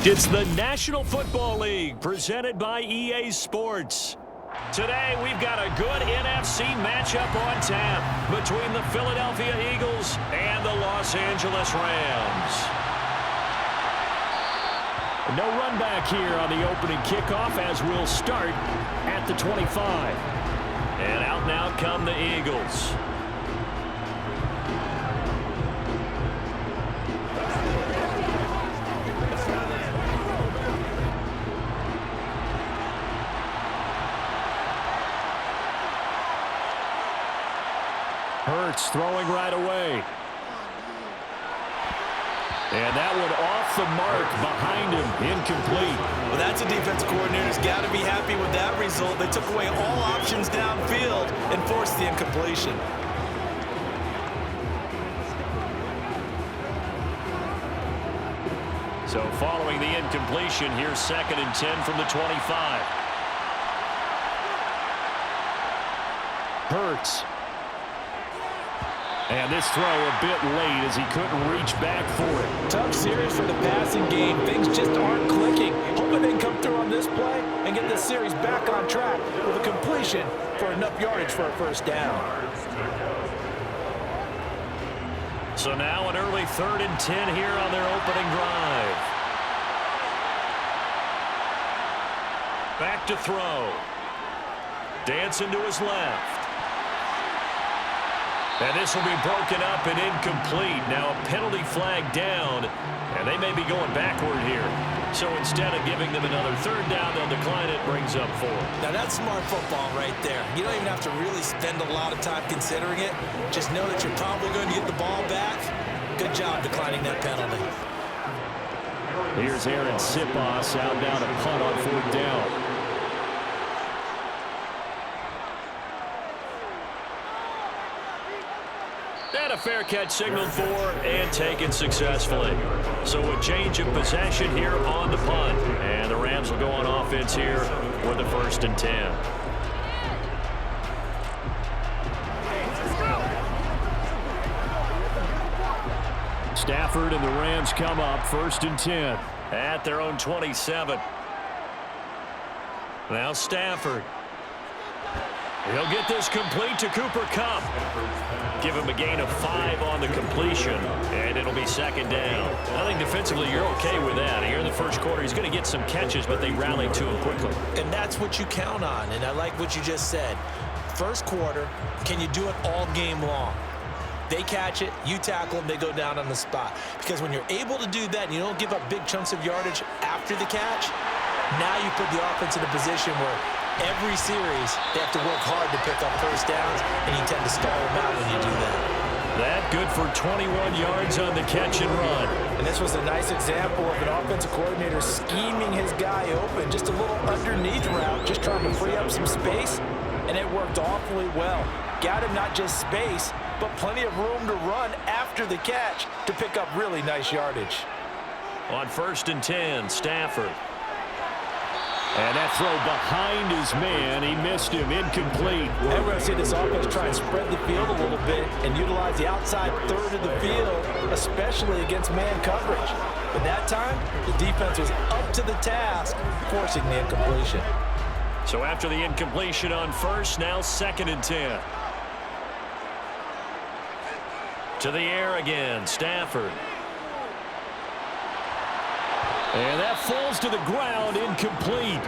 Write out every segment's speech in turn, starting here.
It's the National Football League presented by EA Sports. Today, we've got a good NFC matchup on tap between the Philadelphia Eagles and the Los Angeles Rams. No run back here on the opening kickoff as we'll start at the 25. And out now come the Eagles. Hurts throwing right away. And that one off the mark behind him, incomplete. Well, that's a defense coordinator's got to be happy with that result. They took away all options downfield and forced the incompletion. So following the incompletion, here's 2nd and 10 from the 25. Hurts. And this throw a bit late as he couldn't reach back for it. Tough series for the passing game. Things just aren't clicking. Hoping they can come through on this play and get this series back on track with a completion for enough yardage for a first down. So now an early 3rd and 10 here on their opening drive. Back to throw. Dancing to his left. And this will be broken up and incomplete. Now a penalty flag down, and they may be going backward here. So instead of giving them another 3rd down, they'll decline it, brings up 4. Now that's smart football right there. You don't even have to really spend a lot of time considering it. Just know that you're probably going to get the ball back. Good job declining that penalty. Here's Aaron Sipos out now to punt on 4th down. And a fair catch signaled for and taken successfully. So a change of possession here on the punt. And the Rams will go on offense here with the 1st and 10. Stafford and the Rams come up 1st and 10 at their own 27. Now Stafford. He'll get this complete to Cooper Kupp. Give him a gain of 5 on the completion, and it'll be 2nd down. I think defensively you're okay with that. Here in the first quarter, he's going to get some catches, but they rallied to him quickly. And that's what you count on, and I like what you just said. First quarter, can you do it all game long? They catch it, you tackle them, they go down on the spot. Because when you're able to do that and you don't give up big chunks of yardage after the catch, now you put the offense in a position where every series, they have to work hard to pick up first downs, and you tend to stall them out when you do that. That good for 21 yards on the catch and run. And this was a nice example of an offensive coordinator scheming his guy open. Just a little underneath route, just trying to free up some space, and it worked awfully well. Got him not just space, but plenty of room to run after the catch to pick up really nice yardage. On 1st and 10, Stafford. And that throw behind his man, he missed him, incomplete. And we're going to see this offense try and spread the field a little bit and utilize the outside 3rd of the field, especially against man coverage. But that time, the defense was up to the task, forcing the incompletion. So after the incompletion on 1st, now 2nd and 10. To the air again, Stafford. And that falls to the ground, incomplete.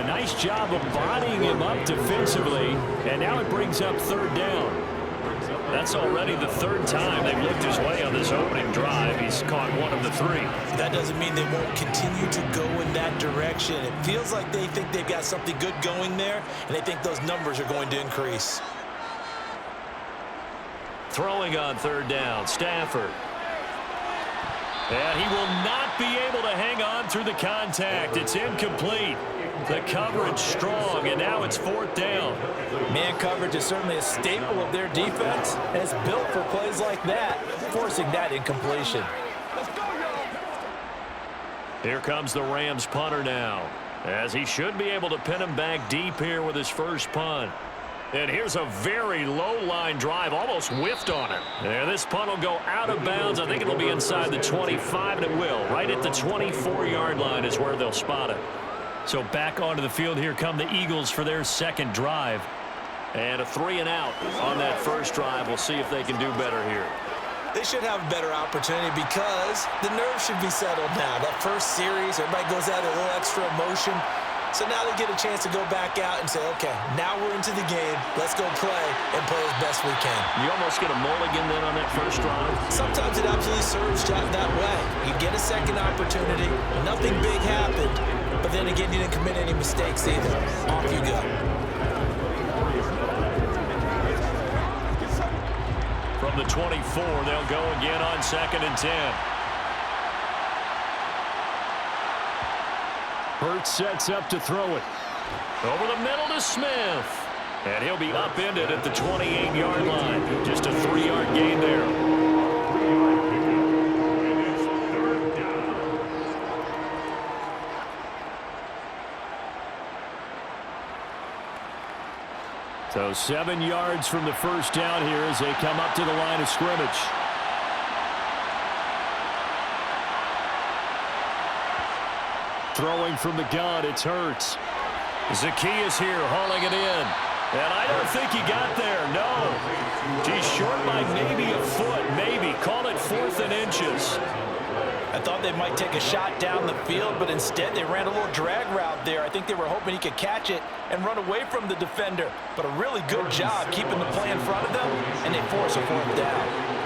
A nice job of bodying him up defensively, and now it brings up 3rd down. That's already the 3rd time they've looked his way on this opening drive. He's caught 1 of the 3. That doesn't mean they won't continue to go in that direction. It feels like they think they've got something good going there, and they think those numbers are going to increase. Throwing on 3rd down, Stafford. And he will not be able to hang on through the contact. It's incomplete. The coverage strong, and now it's 4th down. Man coverage is certainly a staple of their defense, and it's built for plays like that, forcing that incompletion. Here comes the Rams punter now, as he should be able to pin him back deep here with his first punt. And here's a very low-line drive, almost whiffed on it. And this punt will go out of bounds. I think it'll be inside the 25, and it will. Right at the 24-yard line is where they'll spot it. So back onto the field here come the Eagles for their second drive. And a 3-and-out on that first drive. We'll see if they can do better here. They should have a better opportunity because the nerves should be settled now. That first series, everybody goes out with a little extra emotion. So now they get a chance to go back out and say, okay, now we're into the game. Let's go play and play as best we can. You almost get a mulligan then on that first drive? Sometimes it absolutely serves that way. You get a second opportunity. Nothing big happened. But then again, you didn't commit any mistakes either. Off you go. From the 24, they'll go again on 2nd and 10. Hurts sets up to throw it. Over the middle to Smith. And he'll be upended at the 28-yard line. Just a 3-yard gain there. So 7 yards from the first down here as they come up to the line of scrimmage. Throwing from the gun, it's Hurts. Zacchaeus here hauling it in. And I don't think he got there, no. He's short by maybe a foot, maybe. Call it 4th and inches. I thought they might take a shot down the field, but instead they ran a little drag route there. I think they were hoping he could catch it and run away from the defender. But a really good job keeping the play in front of them, and they force a 4th down.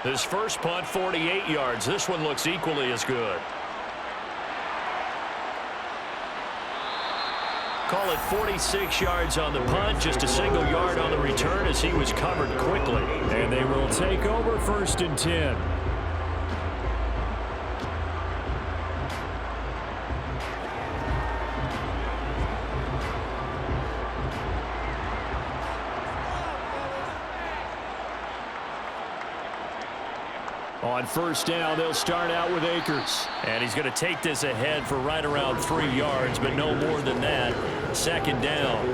His first punt, 48 yards. This one looks equally as good. Call it 46 yards on the punt, just a single yard on the return as he was covered quickly. And they will take over 1st and 10. On 1st down, they'll start out with Akers. And he's going to take this ahead for right around 3 yards, but no more than that. 2nd down.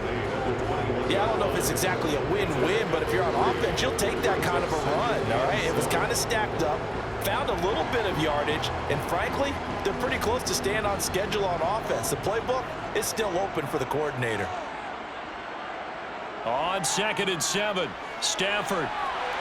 Yeah, I don't know if it's exactly a win-win, but if you're on offense, you'll take that kind of a run, all right? It was kind of stacked up, found a little bit of yardage, and frankly, they're pretty close to staying on schedule on offense. The playbook is still open for the coordinator. On 2nd and 7, Stafford.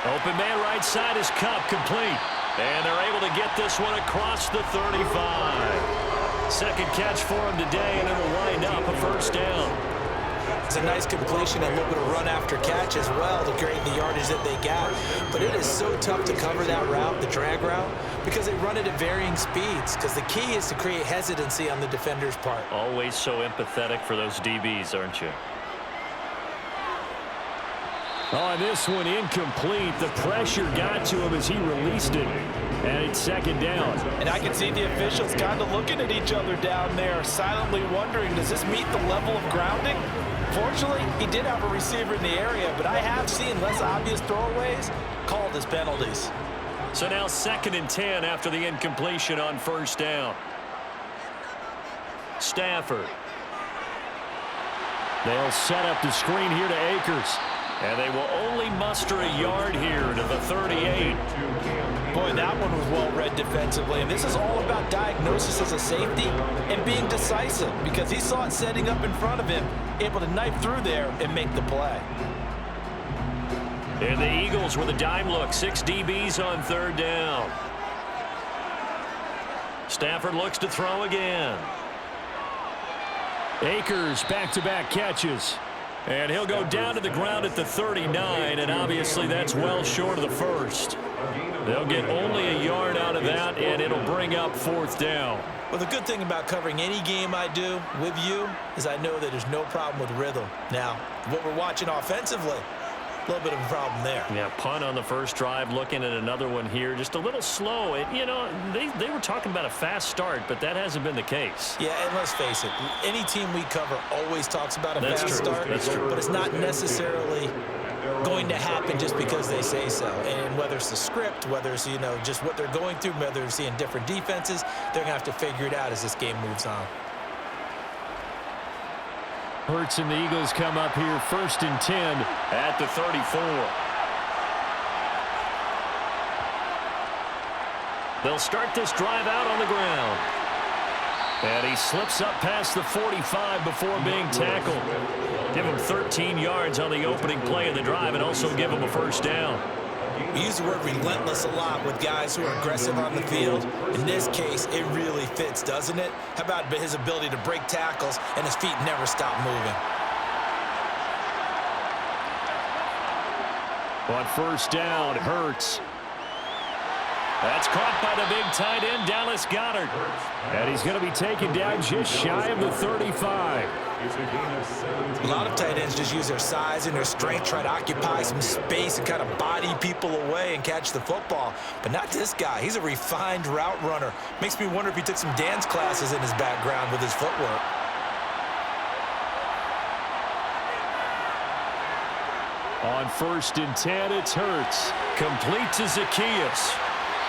Open man right side is Cup, complete. And they're able to get this one across the 35. Second catch for him today, and it'll wind up a 1st down. It's a nice completion and a little bit of run after catch as well to create the yardage that they got. But it is so tough to cover that route, the drag route, because they run it at varying speeds. Because the key is to create hesitancy on the defender's part. Always so empathetic for those DBs, aren't you? On this one, incomplete. The pressure got to him as he released it. And it's 2nd down. And I can see the officials kind of looking at each other down there, silently wondering, does this meet the level of grounding? Fortunately, he did have a receiver in the area, but I have seen less obvious throwaways called as penalties. So now 2nd and 10 after the incompletion on 1st down. Stafford. They'll set up the screen here to Akers. And they will only muster a yard here to the 38. Boy, that one was well read defensively. And this is all about diagnosis as a safety and being decisive because he saw it setting up in front of him, able to knife through there and make the play. And the Eagles with a dime look, 6 DBs on 3rd down. Stafford looks to throw again. Akers back-to-back catches. And he'll go down to the ground at the 39, and obviously that's well short of the first. They'll get only a yard out of that, and it'll bring up 4th down. Well, the good thing about covering any game I do with you is I know that there's no problem with rhythm. Now, what we're watching offensively, a little bit of a problem there. Yeah, punt on the first drive, looking at another one here, just a little slow. And, you know, they were talking about a fast start, but that hasn't been the case. Yeah, and let's face it, any team we cover always talks about a fast start. That's true. But it's not necessarily going to happen just because they say so. And whether it's the script, whether it's, you know, just what they're going through, whether they're seeing different defenses, they're going to have to figure it out as this game moves on. Hurts and the Eagles come up here 1st and 10 at the 34. They'll start this drive out on the ground. And he slips up past the 45 before being tackled. Give him 13 yards on the opening play of the drive and also give him a 1st down. We use the word relentless a lot with guys who are aggressive on the field. In this case, it really fits, doesn't it? How about his ability to break tackles and his feet never stop moving? On 1st down, Hurts. That's caught by the big tight end, Dallas Goedert. And he's going to be taken down just shy of the 35. A lot of tight ends just use their size and their strength, try to occupy some space and kind of body people away and catch the football. But not this guy. He's a refined route runner. Makes me wonder if he took some dance classes in his background with his footwork. On 1st and 10, it's Hurts. Complete to Zacchaeus.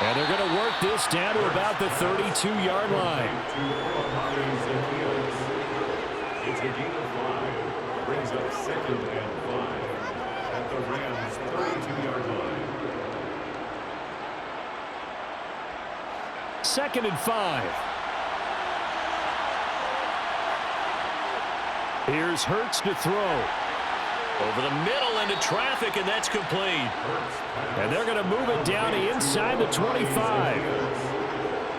And they're going to work this down to about the 32-yard line. It's a gain of 5. Brings up 2nd and 5 at the Rams' 32-yard line. 2nd and 5. Here's Hurts to throw. Over the middle into traffic, and that's complete. And they're going to move it down inside the 25.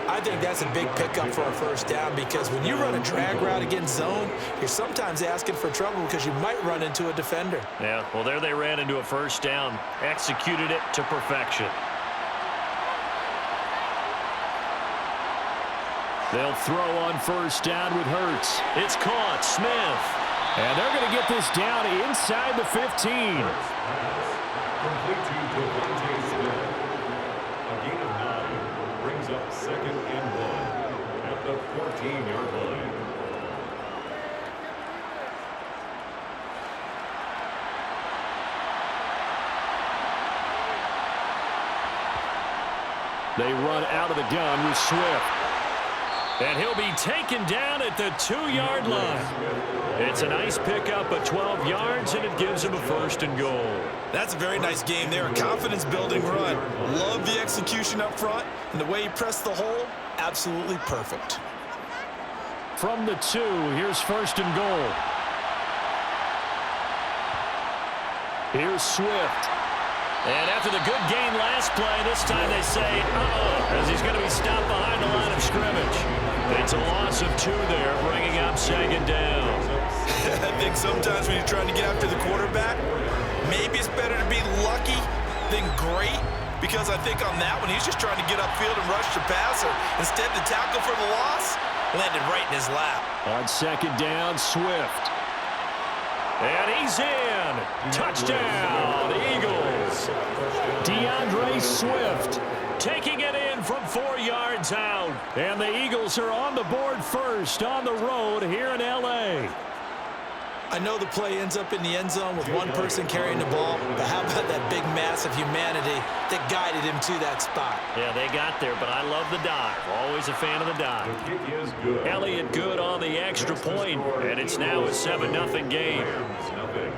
I think that's a big pickup for a 1st down because when you run a drag route against zone, you're sometimes asking for trouble because you might run into a defender. Yeah, well, there they ran into a 1st down. Executed it to perfection. They'll throw on 1st down with Hurts. It's caught. Smith. And they're going to get this down inside the 15. Complete to Devontae Smith. A gain of 9 brings up 2nd and 1 at the 14-yard line. They run out of the gun with Swift. And he'll be taken down at the 2-yard line. It's a nice pickup of 12 yards, and it gives him a 1st and goal. That's a very nice game there. A confidence-building run. Love the execution up front, and the way he pressed the hole, absolutely perfect. From the 2, here's 1st and goal. Here's Swift. And after the good gain last play, this time they say, as he's going to be stopped behind the line of scrimmage. It's a loss of 2 there, bringing up 2nd down. I think sometimes when you're trying to get after the quarterback, maybe it's better to be lucky than great, because I think on that one, he's just trying to get upfield and rush the passer. Instead, the tackle for the loss landed right in his lap. On 2nd down, Swift. And he's in. Touchdown, Eagles. DeAndre Swift taking it in from 4 yards out. And the Eagles are on the board first on the road here in L.A. I know the play ends up in the end zone with one person carrying the ball, but how about that big mass of humanity that guided him to that spot? Yeah, they got there, but I love the dive. Always a fan of the dive. The kick is good. Elliott good on the extra point, and it's now a 7-0 game. Rams, nothing.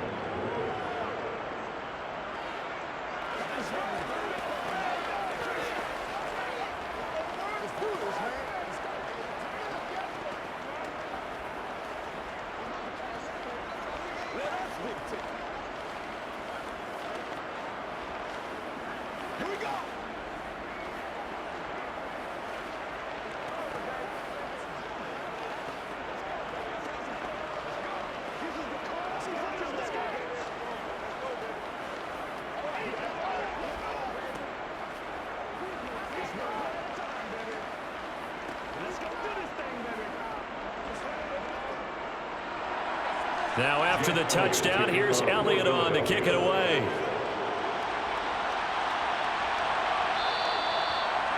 Now after the touchdown, here's Elliott on to kick it away.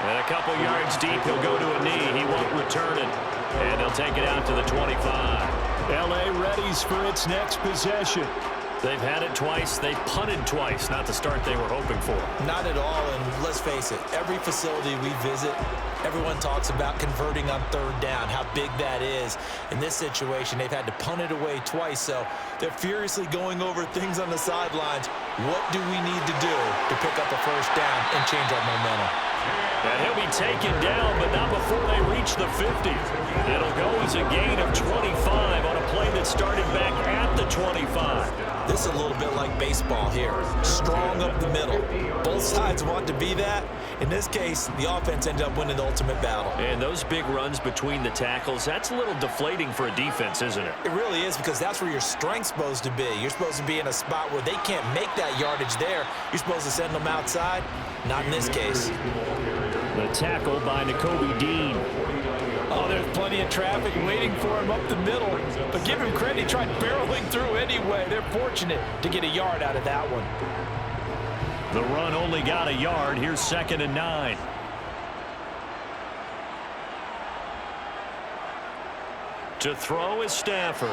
And a couple yards deep, he'll go to a knee. He won't return it. And they'll take it out to the 25. L.A. readies for its next possession. They've had it twice. They've punted twice. Not the start they were hoping for. Not at all, and let's face it, every facility we visit, everyone talks about converting on third down, how big that is. In this situation, they've had to punt it away twice, so they're furiously going over things on the sidelines. What do we need to do to pick up a first down and change our momentum? And he'll be taken down, but not before they reach the 50. It'll go as a gain of 25 on a play that started back at the 25. This is a little bit like baseball here. Strong up the middle. Both sides want to be that. In this case, the offense ended up winning the ultimate battle. And those big runs between the tackles, that's a little deflating for a defense, isn't it? It really is, because that's where your strength's supposed to be. You're supposed to be in a spot where they can't make that yardage there. You're supposed to send them outside. Not in this case. The tackle by Nakobe Dean. Oh, there's plenty of traffic waiting for him up the middle. But give him credit, he tried barreling through anyway. They're fortunate to get a yard out of that one. The run only got a yard. Here's 2nd and 9. To throw is Stafford.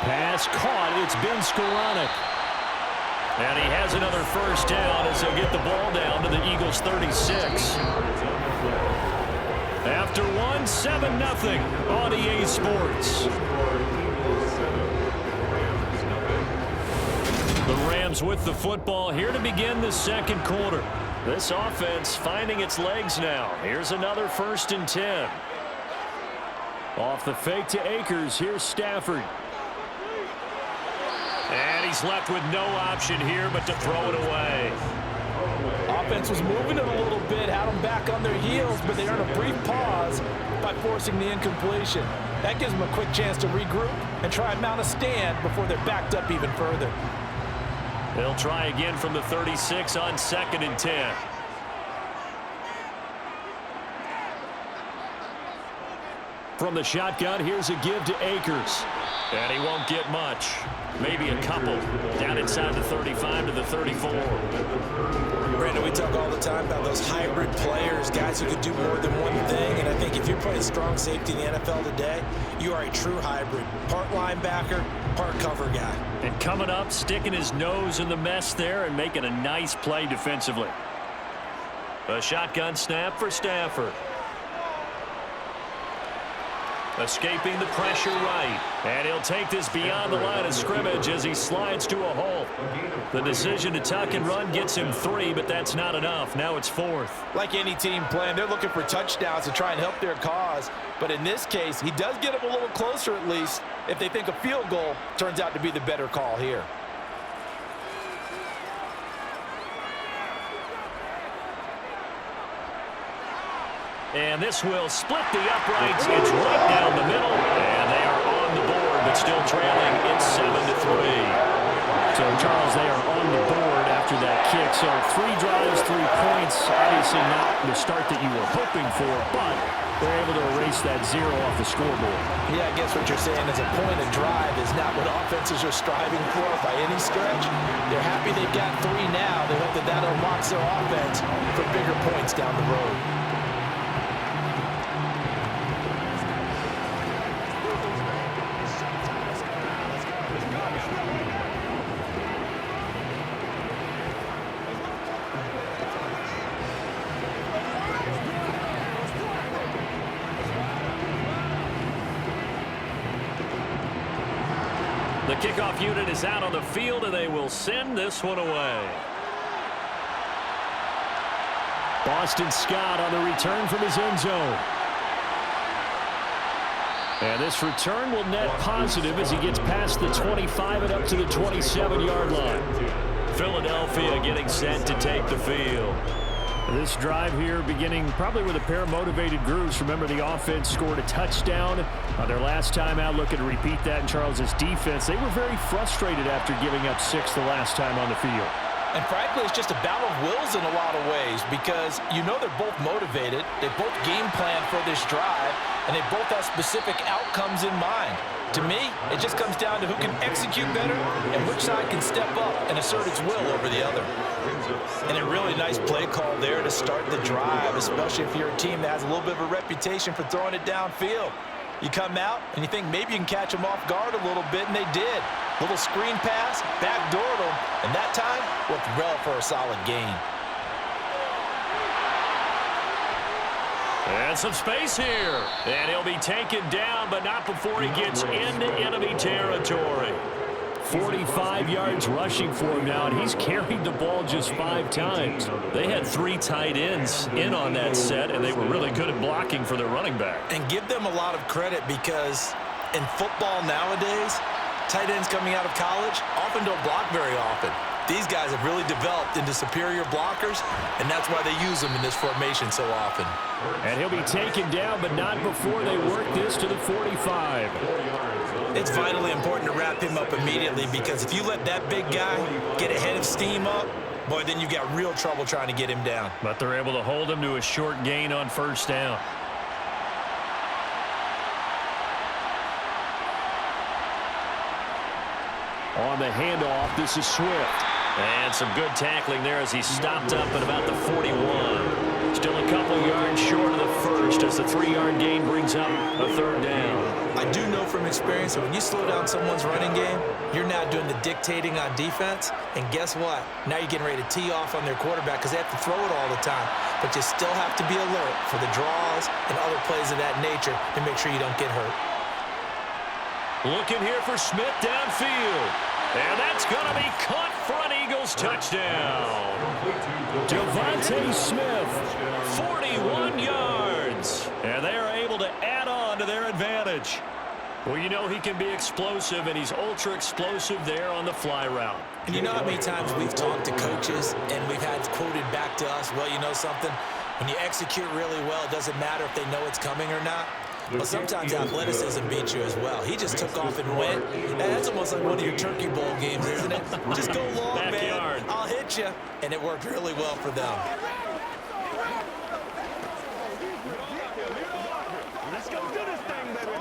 Pass caught. It's Ben Skoranek. And he has another first down as he'll get the ball down to the Eagles' 36. After one, 7-0 on EA Sports. The Rams with the football here to begin the second quarter. This offense finding its legs now. Here's another 1st and 10. Off the fake to Akers. Here's Stafford. And he's left with no option here but to throw it away. Offense was moving it a little bit, had them back on their heels, but they earned a brief pause by forcing the incompletion. That gives them a quick chance to regroup and try and mount a stand before they're backed up even further. They'll try again from the 36 on 2nd and 10. From the shotgun, here's a give to Akers. And he won't get much. Maybe a couple. Down inside the 35 to the 34. Brandon, we talk all the time about those hybrid players, guys who could do more than one thing. And I think if you're playing strong safety in the NFL today, you are a true hybrid. Part linebacker, part cover guy. And coming up, sticking his nose in the mess there and making a nice play defensively. A shotgun snap for Stafford. Escaping the pressure right. And he'll take this beyond the line of scrimmage as he slides to a halt. The decision to tuck and run gets him 3, but that's not enough. Now it's 4th. Like any team playing, they're looking for touchdowns to try and help their cause. But in this case, he does get them a little closer at least if they think a field goal turns out to be the better call here. And this will split the uprights. It's right down the middle. And they are on the board, but still trailing. It's 7-3. So, Charles, they are on the board after that kick. So, 3 drives, 3 points. Obviously not the start that you were hoping for, but they're able to erase that 0 off the scoreboard. Yeah, I guess what you're saying is a point of drive is not what offenses are striving for by any stretch. They're happy they got 3 now. They hope that that unlocks their offense for bigger points down the road. The kickoff unit is out on the field, and they will send this one away. Boston Scott on the return from his end zone. And this return will net positive as he gets past the 25 and up to the 27-yard line. Philadelphia getting set to take the field. This drive here beginning probably with a pair of motivated groups. Remember, the offense scored a touchdown on their last time out. Looking to repeat that in Charles's defense. They were very frustrated after giving up 6 the last time on the field. And frankly, it's just a battle of wills in a lot of ways because you know they're both motivated. They both game plan for this drive, and they both have specific outcomes in mind. To me, it just comes down to who can execute better and which side can step up and assert its will over the other. And a really nice play call there to start the drive, especially if you're a team that has a little bit of a reputation for throwing it downfield. You come out and you think maybe you can catch them off guard a little bit, and they did. Little screen pass, backdoored him, and that time worked well for a solid gain. And some space here. And he'll be taken down, but not before he gets into enemy territory. 45 yards rushing for him now, and he's carried the ball just 5 times. They had 3 tight ends in on that set, and they were really good at blocking for their running back. And give them a lot of credit because in football nowadays, tight ends coming out of college often don't block very often. These guys have really developed into superior blockers, and that's why they use them in this formation so often. And he'll be taken down, but not before they work this to the 45. It's vitally important to wrap him up immediately because if you let that big guy get a head of steam up, boy, then you got real trouble trying to get him down. But they're able to hold him to a short gain on first down. On the handoff, this is Swift. And some good tackling there as he stopped up at about the 41. Still a couple yards short of the first as the 3-yard gain brings up a third down. I do know from experience that when you slow down someone's running game, you're now doing the dictating on defense. And guess what? Now you're getting ready to tee off on their quarterback because they have to throw it all the time. But you still have to be alert for the draws and other plays of that nature to make sure you don't get hurt. Looking here for Smith downfield. And that's going to be caught for an Eagles touchdown. Devontae Smith, 41 yards. And they are able to add on to their advantage. Well, you know he can be explosive, and he's ultra explosive there on the fly route. And you know how many times we've talked to coaches and we've had quoted back to us, well, you know something? When you execute really well, it doesn't matter if they know it's coming or not. Well, sometimes athleticism beats you as well. He just took off and went. And that's almost like one of your Turkey Bowl games, isn't it? Just go long, Backyard. man. I'll hit you. And it worked really well for them. Let's go do this thing, baby.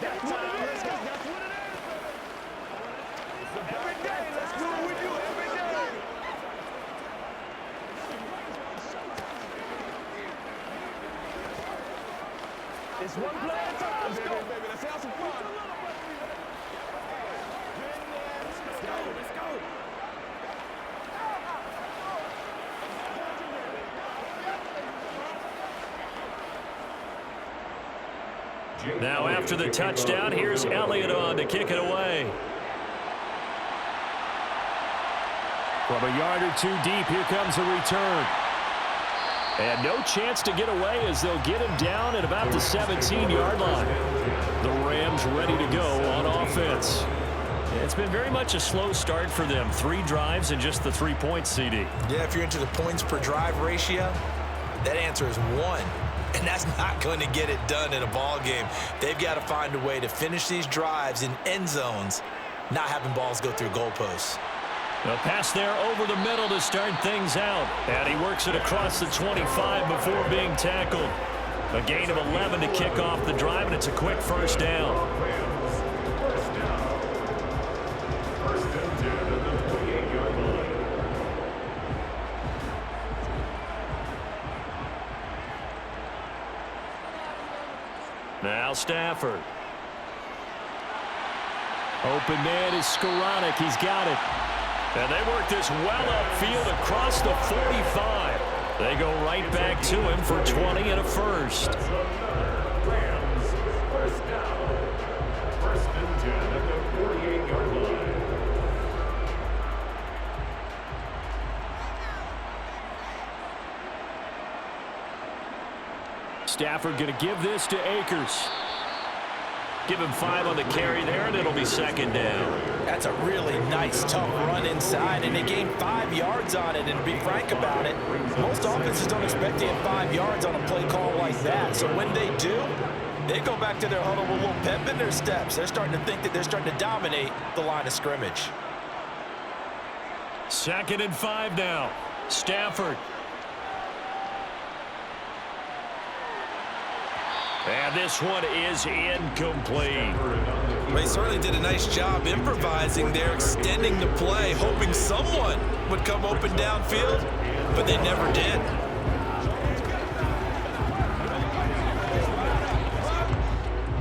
That's what it is. Every day, let's do it with you every day. It's one play at a time, baby. Let's have some fun. Let's go. Let's go. Now after the touchdown, here's Elliott on to kick it away. From a yard or 2 deep, here comes a return. And no chance to get away as they'll get him down at about the 17-yard line. The Rams ready to go on offense. It's been very much a slow start for them. 3 drives and just the 3 points, CD. Yeah, if you're into the points per drive ratio, that answer is 1. And that's not going to get it done in a ball game. They've got to find a way to finish these drives in end zones, not having balls go through goalposts. A pass there over the middle to start things out. And he works it across the 25 before being tackled. A gain of 11 to kick off the drive, and it's a quick first down. First and 10 at the 28-yard line. Now Stafford. Open man is Skoranek. He's got it. And they work this well upfield across the 45. They go right back to him for 20 and a first. Rams, first down. First and 10 at the 48-yard line. Stafford going to give this to Akers. Give him 5 on the carry there, and it'll be second down. That's a really nice, tough run inside, and they gained 5 yards on it. And to be frank about it, most offenses don't expect to get 5 yards on a play call like that. So when they do, they go back to their huddle with a little pep in their steps. They're starting to think that they're starting to dominate the line of scrimmage. Second and 5 now. Stafford. And this one is incomplete. They certainly did a nice job improvising there, extending the play, hoping someone would come open downfield, but they never did.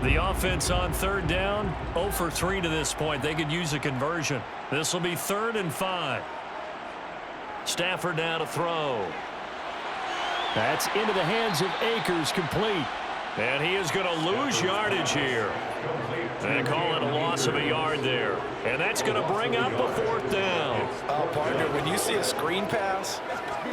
The offense on third down, 0 for 3 to this point. They could use a conversion. This will be 3rd and 5. Stafford now to throw. That's into the hands of Akers, complete. And he is going to lose yardage here. They call it a loss of a yard there. And that's going to bring up a 4th down. Oh, partner, when you see a screen pass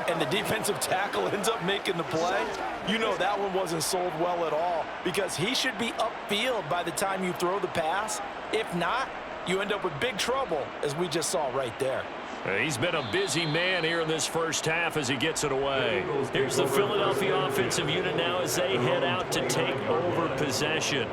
and the defensive tackle ends up making the play, you know that one wasn't sold well at all, because he should be upfield by the time you throw the pass. If not, you end up with big trouble, as we just saw right there. He's been a busy man here in this first half as he gets it away. Here's the Philadelphia offensive unit now as they head out to take over possession.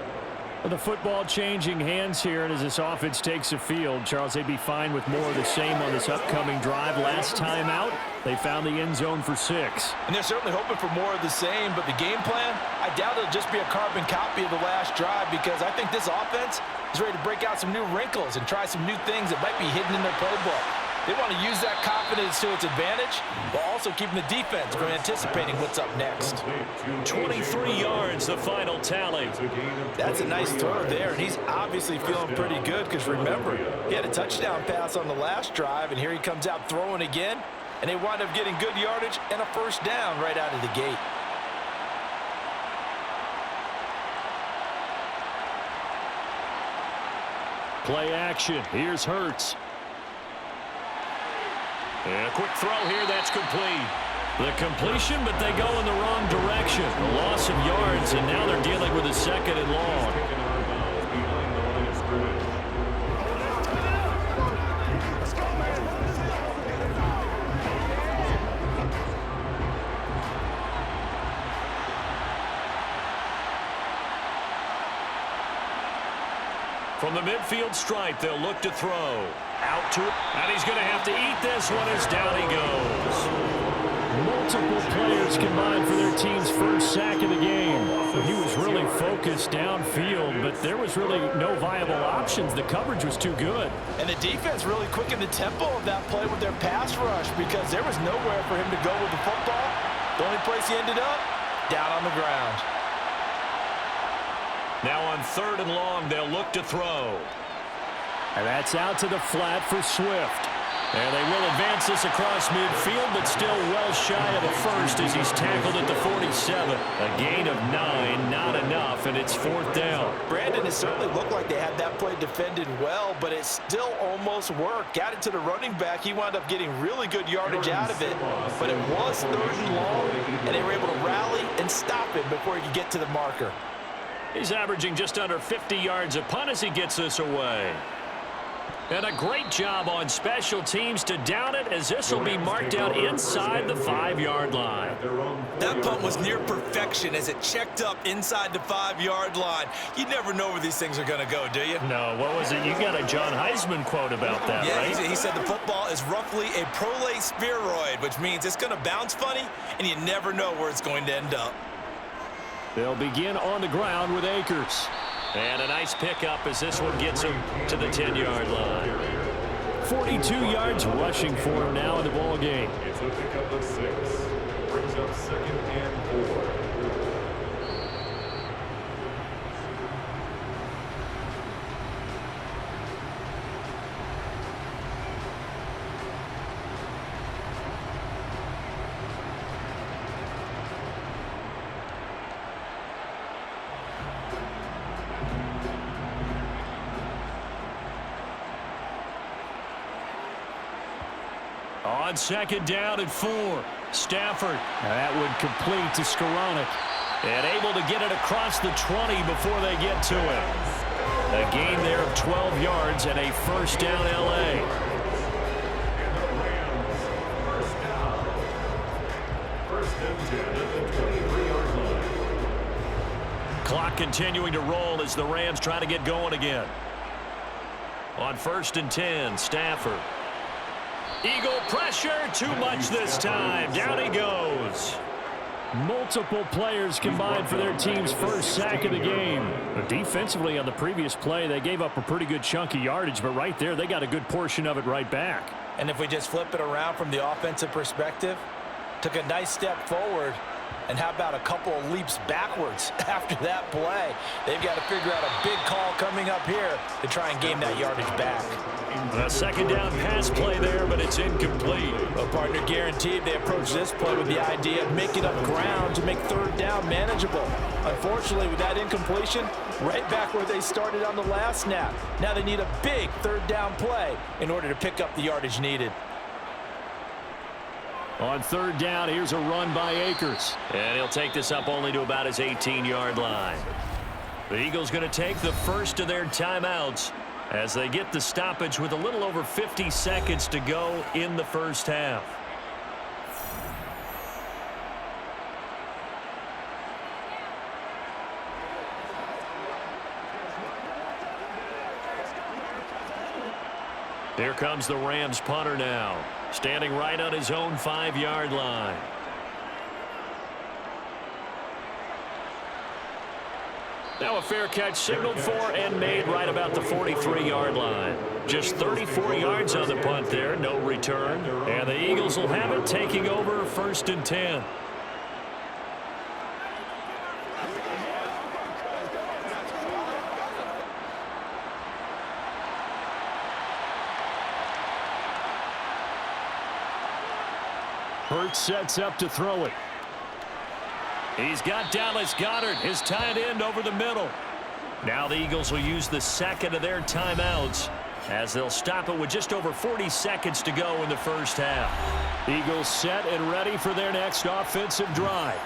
The football changing hands here, and as this offense takes the field, Charles, they'd be fine with more of the same on this upcoming drive. Last time out, they found the end zone for 6. And they're certainly hoping for more of the same, but the game plan, I doubt it'll just be a carbon copy of the last drive, because I think this offense is ready to break out some new wrinkles and try some new things that might be hidden in their playbook. They want to use that confidence to its advantage, while also keeping the defense from anticipating what's up next. 23 yards, the final tally. That's a nice throw there, and he's obviously feeling pretty good, because remember, he had a touchdown pass on the last drive, and here he comes out throwing again, and they wind up getting good yardage and a 1st down right out of the gate. Play action. Here's Hurts. And a quick throw here, that's complete. The completion, but they go in the wrong direction. A loss of yards, and now they're dealing with a 2nd and long. From the midfield stripe, they'll look to throw. Out to it, and he's going to have to eat this one as down he goes. Multiple players combined for their team's first sack of the game. He was really focused downfield, but there was really no viable options. The coverage was too good. And the defense really quickened the tempo of that play with their pass rush, because there was nowhere for him to go with the football. The only place he ended up, down on the ground. Now on 3rd and long, they'll look to throw. And that's out to the flat for Swift. And they will advance this across midfield, but still well shy of the 1st as he's tackled at the 47. A gain of 9, not enough, and it's 4th down. Brandon, it certainly looked like they had that play defended well, but it still almost worked. Got it to the running back. He wound up getting really good yardage out of it, but it was 3rd and long, and they were able to rally and stop him before he could get to the marker. He's averaging just under 50 yards a punt as he gets this away. And a great job on special teams to down it, as this will be marked out inside the 5-yard line. That punt was near perfection as it checked up inside the 5-yard line. You never know where these things are going to go, do you? No, what was it? You got a John Heisman quote about that, yeah, right? He said the football is roughly a prolate spheroid, which means it's going to bounce funny, and you never know where it's going to end up. They'll begin on the ground with Akers. And a nice pickup as this one gets him to the 10-yard line. 42 yards rushing for him now in the ball game. It's a pickup of 6. Brings up 2nd and 4. On 2nd down and 4, Stafford. That would complete to Skoranek. And able to get it across the 20 before they get to it. A gain there of 12 yards and a 1st down L.A. And the Rams, 1st down. 1st and 10 at the 23-yard line. Clock continuing to roll as the Rams try to get going again. On 1st and 10, Stafford. Eagle pressure, too much this time. Down he goes. Multiple players combined for their team's first sack of the game. But defensively on the previous play, they gave up a pretty good chunk of yardage, but right there, they got a good portion of it right back. And if we just flip it around from the offensive perspective, took a nice step forward And how about a couple of leaps backwards after that play? They've got to figure out a big call coming up here to try and gain that yardage back. A second down pass play there, but it's incomplete. Well, partner, guaranteed they approach this play with the idea of making up ground to make third down manageable. Unfortunately, with that incompletion, right back where they started on the last snap. Now they need a big third down play in order to pick up the yardage needed. On third down, here's a run by Akers. And he'll take this up only to about his 18-yard line. The Eagles going to take the first of their timeouts as they get the stoppage with a little over 50 seconds to go in the first half. Here comes the Rams punter now, standing right on his own 5-yard line. Now a fair catch signaled for and made right about the 43-yard line. Just 34 yards on the punt there, no return. And the Eagles will have it, taking over 1st and 10. Hurts sets up to throw it. He's got Dallas Goedert, his tight end, over the middle. Now the Eagles will use the second of their timeouts as they'll stop it with just over 40 seconds to go in the first half. Eagles set and ready for their next offensive drive.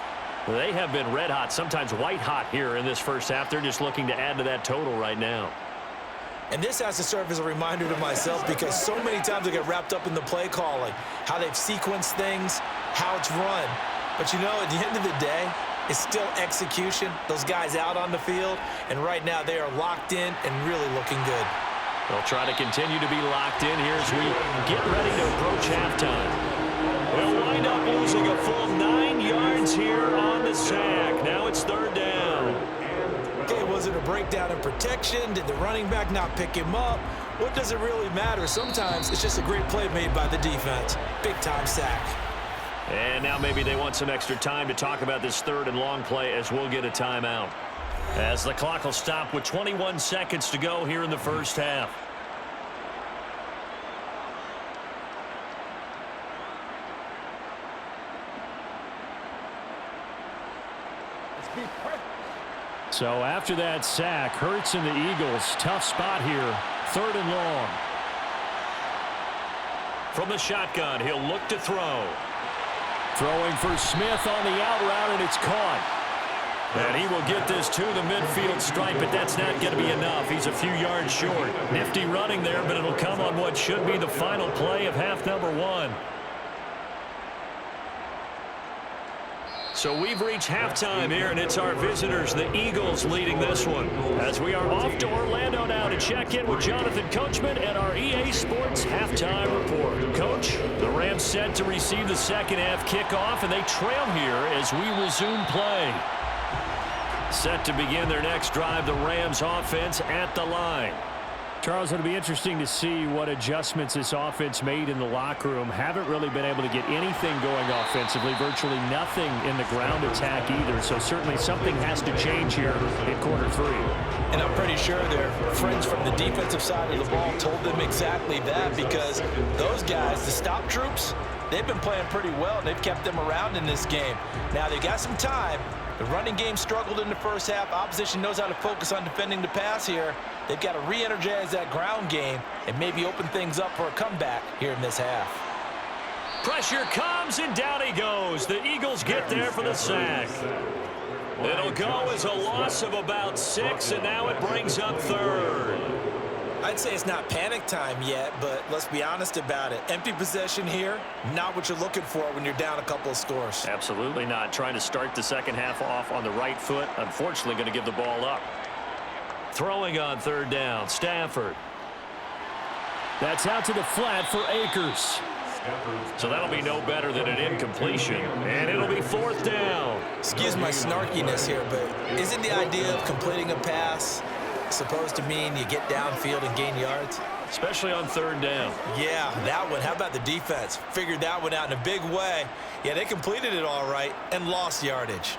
They have been red hot, sometimes white hot here in this first half. They're just looking to add to that total right now. And this has to serve as a reminder to myself because so many times I get wrapped up in the play calling, how they've sequenced things, how it's run. But, you know, at the end of the day, it's still execution. Those guys out on the field, and right now they are locked in and really looking good. They'll try to continue to be locked in here as we get ready to approach halftime. We'll wind up losing a full 9 yards here on the sack. Now it's third down. Okay, was it a breakdown in protection? Did the running back not pick him up? What does it really matter? Sometimes it's just a great play made by the defense. Big-time sack. And now maybe they want some extra time to talk about this third and long play as we'll get a timeout. As the clock will stop with 21 seconds to go here in the first half. So after that sack, Hurts and the Eagles, tough spot here, third and long. From the shotgun, he'll look to throw. Throwing for Smith on the out route, and it's caught. And he will get this to the midfield stripe, but that's not going to be enough. He's a few yards short. Nifty running there, but it'll come on what should be the final play of half number 1. So we've reached halftime here, and it's our visitors, the Eagles, leading this one. As we are off to Orlando now to check in with Jonathan Coachman and our EA Sports halftime report. Coach, the Rams set to receive the second half kickoff, and they trail here as we resume play. Set to begin their next drive, the Rams offense at the line. Charles, it'll be interesting to see what adjustments this offense made in the locker room. Haven't really been able to get anything going offensively, virtually nothing in the ground attack either. So certainly something has to change here in quarter 3. And I'm pretty sure their friends from the defensive side of the ball told them exactly that, because those guys, the stop troops, they've been playing pretty well, and they've kept them around in this game. Now they've got some time. The running game struggled in the first half. Opposition knows how to focus on defending the pass here. They've got to re-energize that ground game and maybe open things up for a comeback here in this half. Pressure comes, and down he goes. The Eagles get there for the sack. It'll go as a loss of about 6, and now it brings up third. I'd say it's not panic time yet, but let's be honest about it. Empty possession here, not what you're looking for when you're down a couple of scores. Absolutely not. Trying to start the second half off on the right foot. Unfortunately, going to give the ball up. Throwing on third down, Stafford. That's out to the flat for Akers. So that'll be no better than an incompletion, and it'll be fourth down. Excuse my snarkiness here, but isn't the idea of completing a pass supposed to mean you get downfield and gain yards? especially on third down. Yeah, that one. How about the defense? Figured that one out in a big way. Yeah, they completed it all right and lost yardage.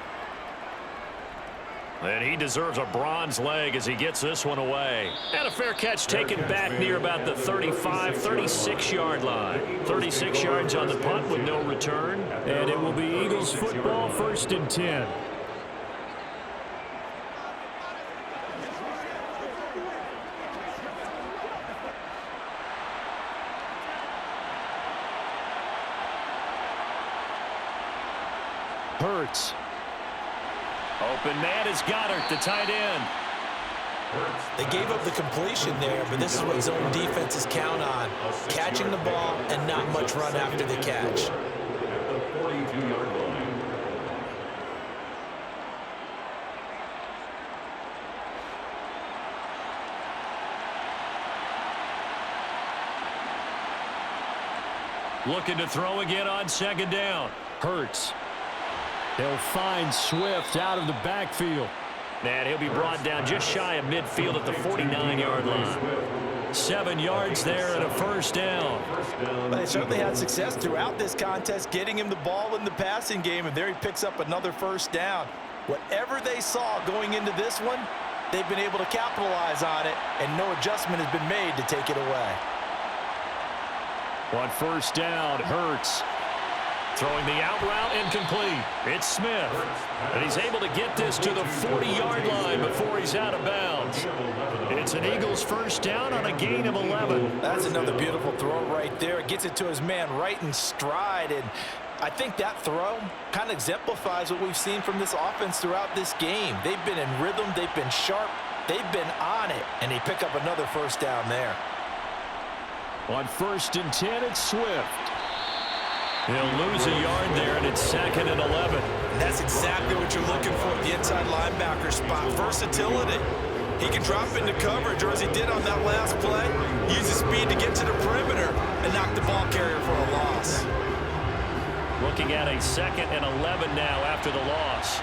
And he deserves a bronze leg as he gets this one away. And a fair catch taken back near about the 35, 36-yard line. 36 yards on the punt with no return. And it will be Eagles football, 1st and 10. Hurts. Open man is Goddard, the tight end. They gave up the completion there, but this is what zone defenses count on. Catching the ball and not much run after the catch. At the 42-yard line. Looking to throw again on 2nd down. Hurts. They'll find Swift out of the backfield. And he'll be brought down just shy of midfield at the 49-yard line. 7 yards there and a 1st down. But they certainly had success throughout this contest getting him the ball in the passing game, and there he picks up another 1st down. Whatever they saw going into this one, they've been able to capitalize on it, and no adjustment has been made to take it away. On 1st down, Hurts. Throwing the out route incomplete. It's Smith. And he's able to get this to the 40-yard line before he's out of bounds. It's an Eagles 1st down on a gain of 11. That's another beautiful throw right there. It gets it to his man right in stride. And I think that throw kind of exemplifies what we've seen from this offense throughout this game. They've been in rhythm. They've been sharp. They've been on it. And they pick up another 1st down there. On 1st and 10, it's Swift. He'll lose a yard there, and it's 2nd and 11. And that's exactly what you're looking for at the inside linebacker spot. Versatility. He can drop into coverage, or as he did on that last play, use his speed to get to the perimeter and knock the ball carrier for a loss. Looking at a 2nd and 11 now after the loss.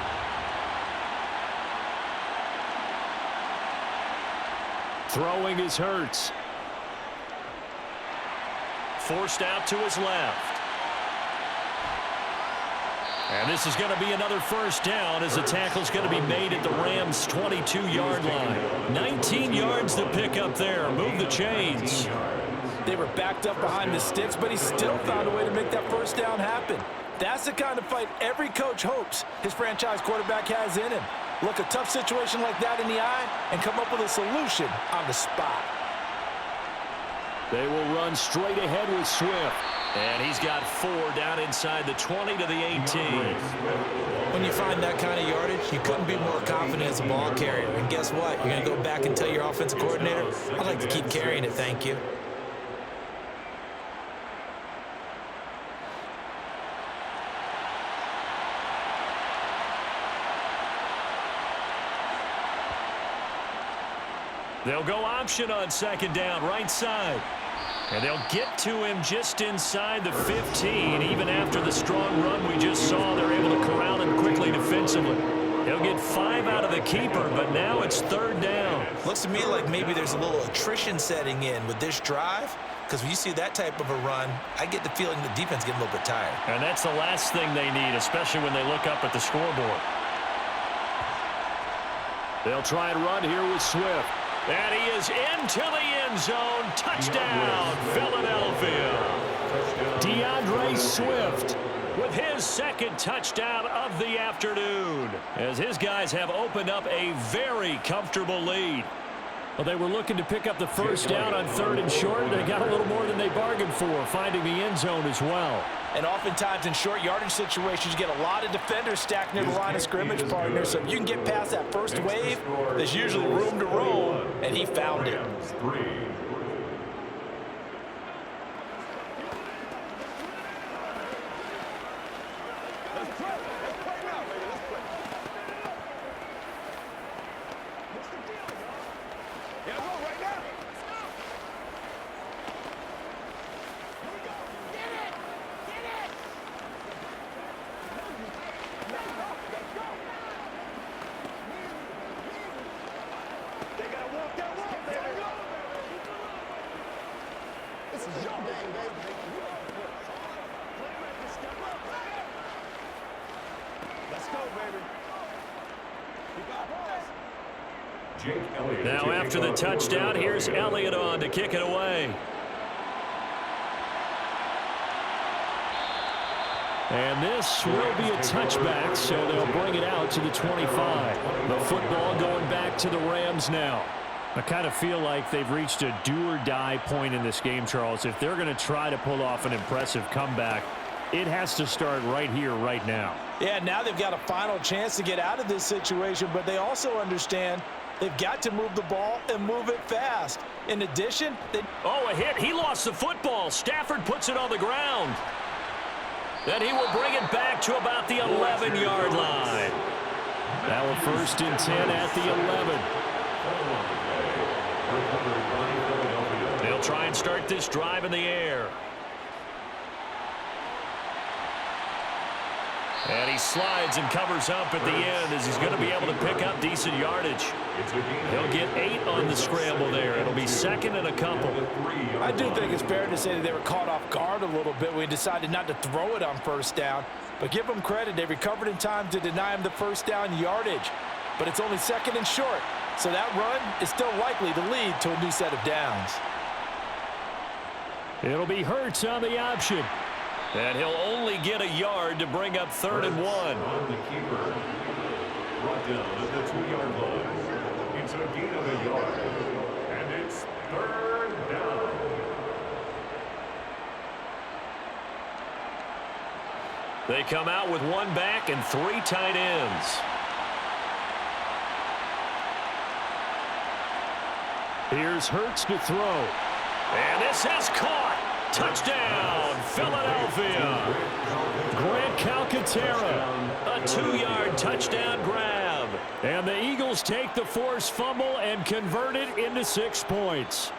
Throwing is Hurts. Forced out to his left. And this is going to be another 1st down as the tackle's going to be made at the Rams' 22-yard line. 19 yards to pick up there. Move the chains. They were backed up behind the sticks, but he still found a way to make that 1st down happen. That's the kind of fight every coach hopes his franchise quarterback has in him. Look a tough situation like that in the eye and come up with a solution on the spot. They will run straight ahead with Swift. And he's got 4 down inside the 20 to the 18. When you find that kind of yardage, you couldn't be more confident as a ball carrier. And guess what? You're going to go back and tell your offensive coordinator, I'd like to keep carrying it, thank you. They'll go option on 2nd down, right side. And they'll get to him just inside the 15. Even after the strong run we just saw, they're able to corral him quickly defensively. He'll get 5 out of the keeper, but now it's 3rd down. Looks to me like maybe there's a little attrition setting in with this drive, because when you see that type of a run, I get the feeling the defense getting a little bit tired. And that's the last thing they need, especially when they look up at the scoreboard. They'll try and run here with Swift. And he is into the end zone. Touchdown, Philadelphia. DeAndre Swift with his 2nd touchdown of the afternoon, as his guys have opened up a very comfortable lead. Well, they were looking to pick up the 1st down on 3rd and short. They got a little more than they bargained for, finding the end zone as well. And oftentimes in short yardage situations, you get a lot of defenders stacked near the line of scrimmage, partner. So if you can get past that first wave, there's usually room to roam, and he found it. Let's go, baby. You got this. Jake Elliott. Now after the touchdown, here's Elliott on to kick it away. And this will be a touchback, so they'll bring it out to the 25. The football going back to the Rams now. I kind of feel like they've reached a do-or-die point in this game, Charles. If they're going to try to pull off an impressive comeback, it has to start right here, right now. Yeah, now they've got a final chance to get out of this situation, but they also understand they've got to move the ball and move it fast. In addition, oh, a hit. He lost the football. Stafford puts it on the ground. Then he will bring it back to about the 11-yard line. Now a 1st and 10 at the 11. They'll try and start this drive in the air. And he slides and covers up at the end as he's going to be able to pick up decent yardage. He'll get 8 on the scramble there. It'll be 2nd and a couple. I do think it's fair to say that they were caught off guard a little bit when we decided not to throw it on 1st down. But give them credit. They recovered in time to deny him the 1st down yardage. But it's only 2nd and short. So that run is still likely to lead to a new set of downs. It'll be Hurts on the option. And he'll only get a yard to bring up 3rd and 1. On the keeper. Brought down at the 2-yard line. It's a gain of a yard. And it's 3rd down. They come out with 1 back and 3 tight ends. Here's Hurts to throw. And this is caught. Touchdown, Philadelphia. Grant Calcaterra, a 2-yard touchdown grab. And the Eagles take the forced fumble and convert it into 6 points.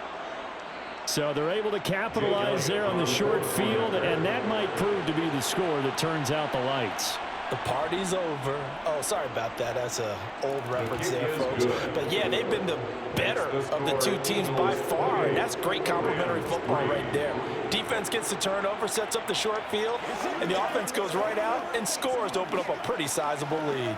So they're able to capitalize there on the short field, and that might prove to be the score that turns out the lights. The party's over. Oh, sorry about that. That's an old reference there, folks. But, yeah, they've been the better of the 2 teams by far, and that's great complimentary football right there. Defense gets the turnover, sets up the short field, and the offense goes right out and scores to open up a pretty sizable lead.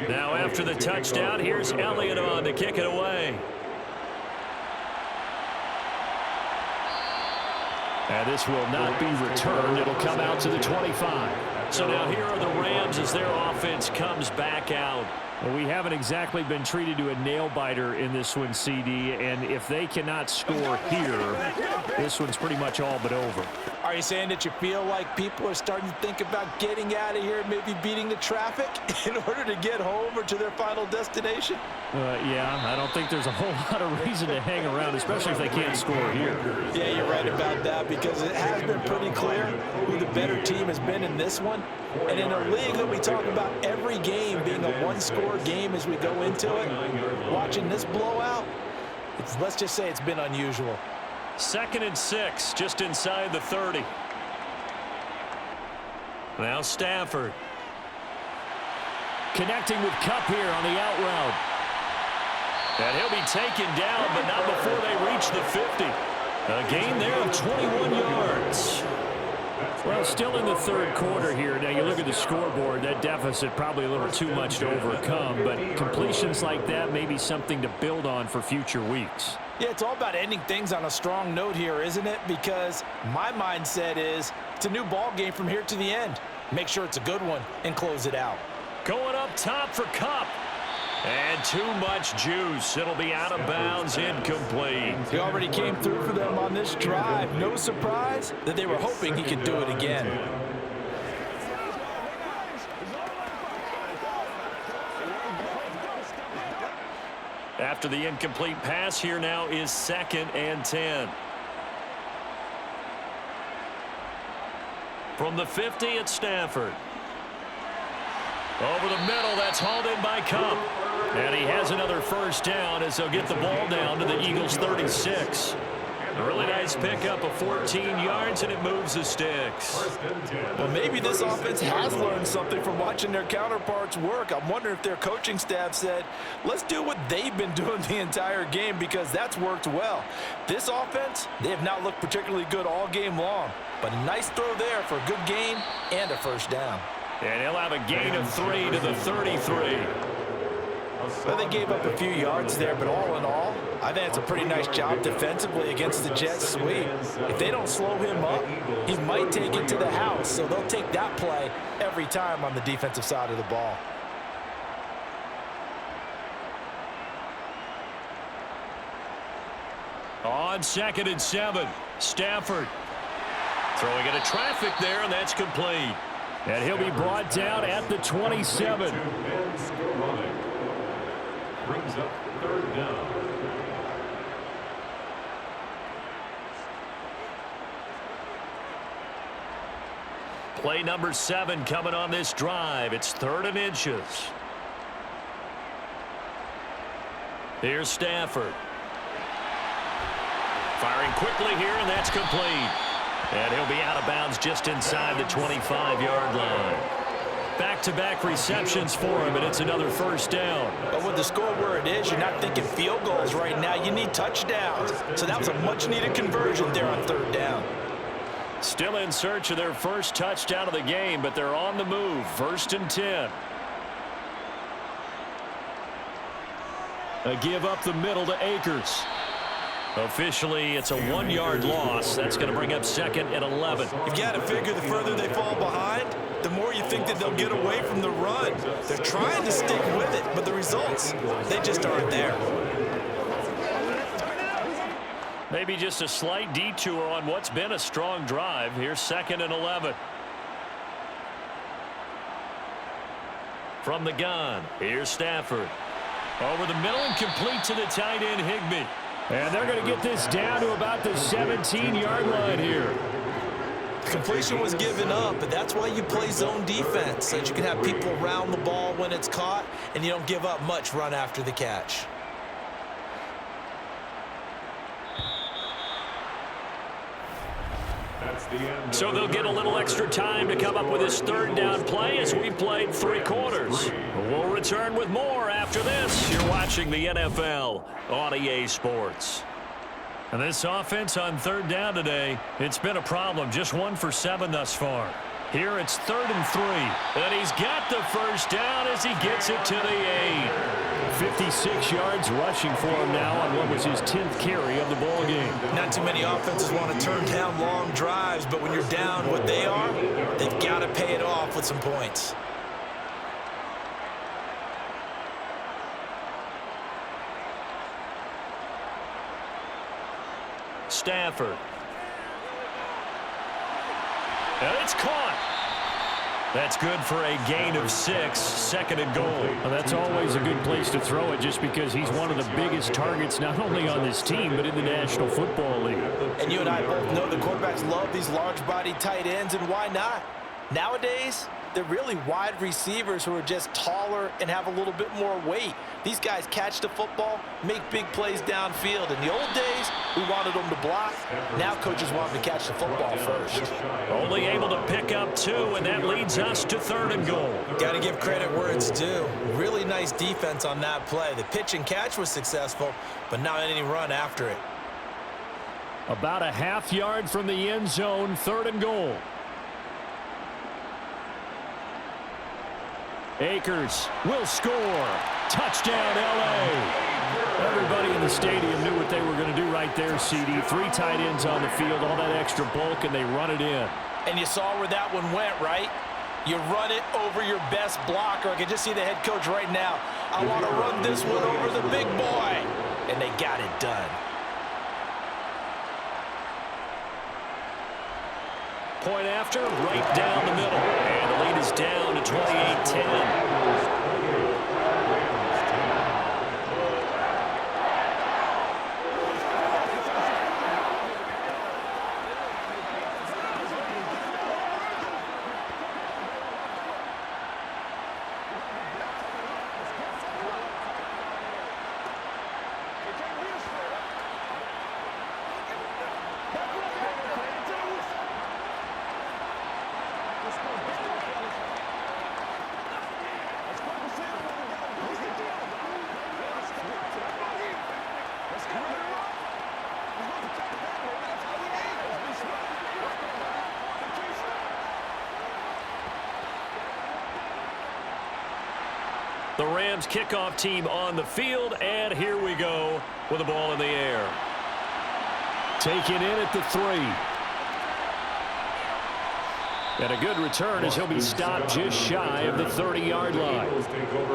Now after the touchdown, here's Elliott on to kick it away. And this will not be returned. It'll come out to the 25. So now here are the Rams as their offense comes back out. Well, we haven't exactly been treated to a nail-biter in this one, CD, and if they cannot score here, this one's pretty much all but over. Are you saying that you feel like people are starting to think about getting out of here and maybe beating the traffic in order to get home or to their final destination? Yeah, I don't think there's a whole lot of reason to hang around, especially if they can't score here. Yeah, you're right about that, because it has been pretty clear who the better team has been in this one. And in a league that we talk about every game being a one-score game as we go into it, watching this blowout, let's just say it's been unusual. 2nd and 6, just inside the 30. Now Stafford. Connecting with Kupp here on the out route. And he'll be taken down, but not before they reach the 50. A gain there of 21 yards. Well, still in the 3rd quarter here. Now, you look at the scoreboard, that deficit probably a little too much to overcome, but completions like that may be something to build on for future weeks. Yeah, it's all about ending things on a strong note here, isn't it? Because my mindset is it's a new ball game from here to the end. Make sure it's a good one and close it out. Going up top for Kupp. And too much juice. It'll be out of bounds, incomplete. He already came through for them on this drive. No surprise that they were hoping he could do it again. After the incomplete pass, here now is 2nd and 10. From the 50, it's Stafford. Over the middle, that's hauled in by Cup. And he has another first down as they'll get the ball down to the Eagles' 36. A really nice pickup of 14 yards, and it moves the sticks. Well, maybe this offense has learned something from watching their counterparts work. I'm wondering if their coaching staff said, let's do what they've been doing the entire game, because that's worked well. This offense, they have not looked particularly good all game long, but a nice throw there for a good gain and a first down. And he'll have a gain of 3 to the 33. Well, they gave up a few yards there, but all in all, I think it's a pretty nice job defensively against the Jets sweep. If they don't slow him up, he might take it to the house, so they'll take that play every time on the defensive side of the ball. On 2nd and 7, Stafford throwing into traffic there, and that's complete. And he'll be brought down at the 27. Brings up 3rd down. Play number 7 coming on this drive. It's 3rd and inches. Here's Stafford. Firing quickly here, and that's complete. And he'll be out of bounds just inside the 25-yard line. Back-to-back receptions for him, and it's another first down. But with the score where it is, you're not thinking field goals right now. You need touchdowns. So that was a much-needed conversion there on 3rd down. Still in search of their first touchdown of the game, but they're on the move. 1st and 10. A give up the middle to Akers. Officially, it's a 1-yard loss. That's going to bring up 2nd and 11. You've got to figure the further they fall behind, the more you think that they'll get away from the run. They're trying to stick with it, but the results, they just aren't there. Maybe just a slight detour on what's been a strong drive. Here's 2nd and 11. From the gun, here's Stafford. Over the middle and complete to the tight end, Higbee. And they're going to get this down to about the 17-yard line here. Completion was given up, but that's why you play zone defense, so that you can have people around the ball when it's caught, and you don't give up much run after the catch. So they'll get a little extra time to come up with this 3rd down play as we've played 3 quarters. We'll return with more after this. You're watching the NFL on EA Sports. And this offense on 3rd down today, it's been a problem. Just 1 for 7 thus far. Here it's 3rd and 3. And he's got the first down as he gets it to the 8. 56 yards rushing for him now on what was his 10th carry of the ball game. Not too many offenses want to turn down long drives, but when you're down what they are, they've got to pay it off with some points. Stafford. And it's caught. That's good for a gain of 6, 2nd and goal. Well, that's always a good place to throw it just because he's one of the biggest targets not only on this team but in the National Football League. And you and I both know the quarterbacks love these large-bodied tight ends, and why not? Nowadays, they're really wide receivers who are just taller and have a little bit more weight. These guys catch the football, make big plays downfield. In the old days, we wanted them to block. Now coaches want them to catch the football first. Only able to pick up 2, and that leads us to 3rd and goal. Got to give credit where it's due. Really nice defense on that play. The pitch and catch was successful, but not any run after it. About a half yard from the end zone, 3rd and goal. Akers will score. Touchdown, L.A. Everybody in the stadium knew what they were going to do right there, CD. 3 tight ends on the field, all that extra bulk, and they run it in. And you saw where that one went, right? You run it over your best blocker. I can just see the head coach right now. I want to run this one over the big boy. And they got it done. Point after, right down the middle. And the lead is down to 28-10. The Rams kickoff team on the field, and here we go with the ball in the air. Taken in at the 3. And a good return as he'll be stopped just shy of the 30-yard line.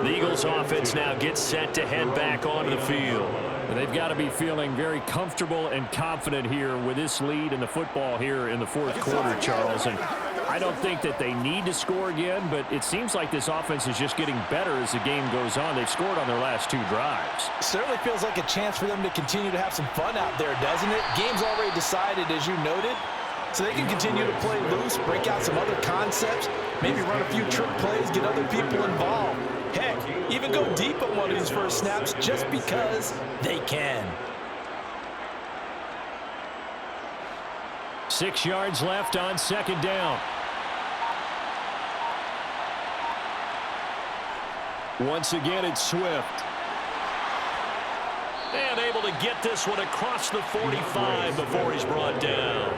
The Eagles offense now gets set to head back onto the field. And they've got to be feeling very comfortable and confident here with this lead in the football here in the fourth quarter, Charles. And I don't think that they need to score again, but it seems like this offense is just getting better as the game goes on. They've scored on their last 2 drives. Certainly feels like a chance for them to continue to have some fun out there, doesn't it? Game's already decided, as you noted. So they can continue to play loose, break out some other concepts, maybe run a few trick plays, get other people involved. Heck, even go deep on one of these first snaps just because they can. 6 yards left on second down. Once again, it's Swift. And able to get this one across the 45 before he's brought down.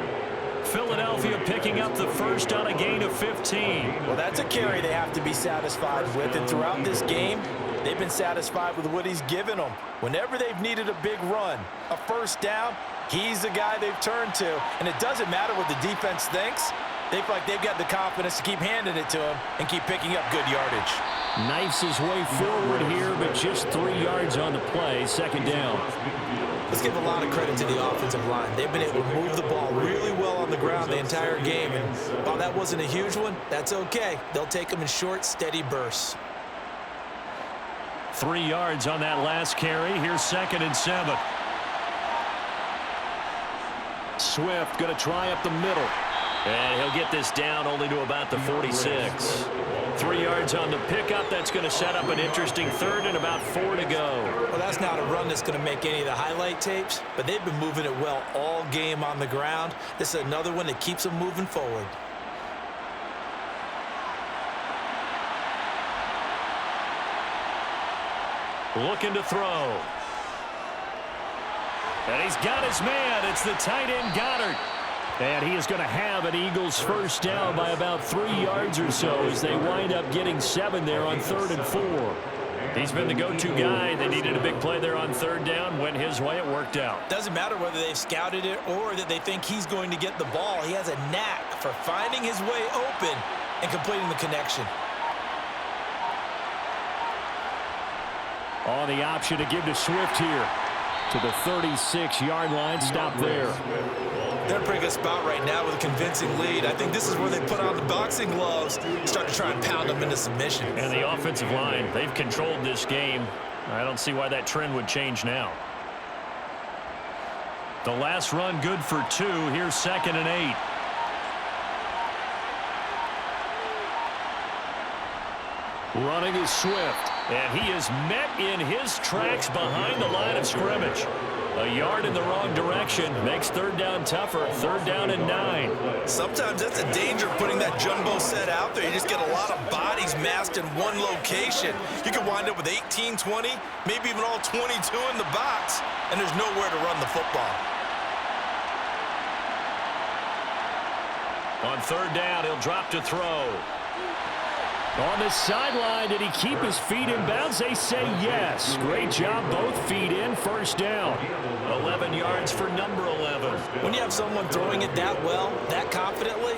Philadelphia picking up the first on a gain of 15. Well, that's a carry they have to be satisfied with. And throughout this game, they've been satisfied with what he's given them. Whenever they've needed a big run, a first down, he's the guy they've turned to. And it doesn't matter what the defense thinks. They feel like they've got the confidence to keep handing it to him and keep picking up good yardage. Knifes his way forward here, but just 3 yards on the play. Second down. Let's give a lot of credit to the offensive line. They've been able to move the ball really well on the ground the entire game. And while that wasn't a huge one, that's okay. They'll take them in short, steady bursts. 3 yards on that last carry. Here's 2nd and 7. Swift going to try up the middle. And he'll get this down only to about the 46. 3 yards on the pickup. That's going to set up an interesting 3rd and about 4 to go. Well, that's not a run that's going to make any of the highlight tapes, but they've been moving it well all game on the ground. This is another one that keeps them moving forward. Looking to throw. And he's got his man. It's the tight end Goddard. And he is going to have an Eagles first down by about 3 yards or so as they wind up getting 7 there on 3rd and 4. He's been the go-to guy. They needed a big play there on 3rd down. Went his way. It worked out. Doesn't matter whether they've scouted it or that they think he's going to get the ball. He has a knack for finding his way open and completing the connection. On the option to give to Swift here to the 36-yard line. Stop there. They're in a pretty good spot right now with a convincing lead. I think this is where they put on the boxing gloves, start to try and pound them into submission. And the offensive line, they've controlled this game. I don't see why that trend would change now. The last run good for 2. Here's 2nd and 8. Running is Swift. And he is met in his tracks behind the line of scrimmage. A yard in the wrong direction makes 3rd down tougher. 3rd down and 9. Sometimes that's a danger putting that jumbo set out there. You just get a lot of bodies massed in one location. You could wind up with 18, 20, maybe even all 22 in the box, and there's nowhere to run the football. On 3rd down, he'll drop to throw. On the sideline, did he keep his feet in bounds? They say yes. Great job, both feet in, first down. 11 yards for number 11. When you have someone throwing it that well, that confidently,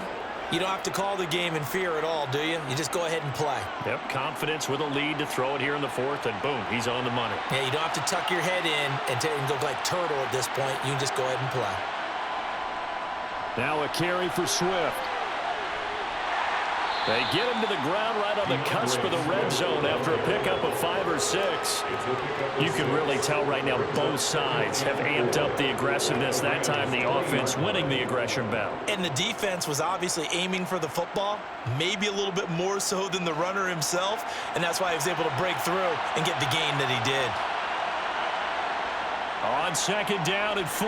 you don't have to call the game in fear at all, do you? You just go ahead and play. Yep, confidence with a lead to throw it here in the 4th, and boom, he's on the money. Yeah, you don't have to tuck your head in and go like turtle at this point. You can just go ahead and play. Now a carry for Swift. They get him to the ground right on the cusp of the red zone after a pickup of 5 or 6. You can really tell right now both sides have amped up the aggressiveness. That time the offense winning the aggression battle. And the defense was obviously aiming for the football, maybe a little bit more so than the runner himself, and that's why he was able to break through and get the gain that he did. On 2nd down and 4,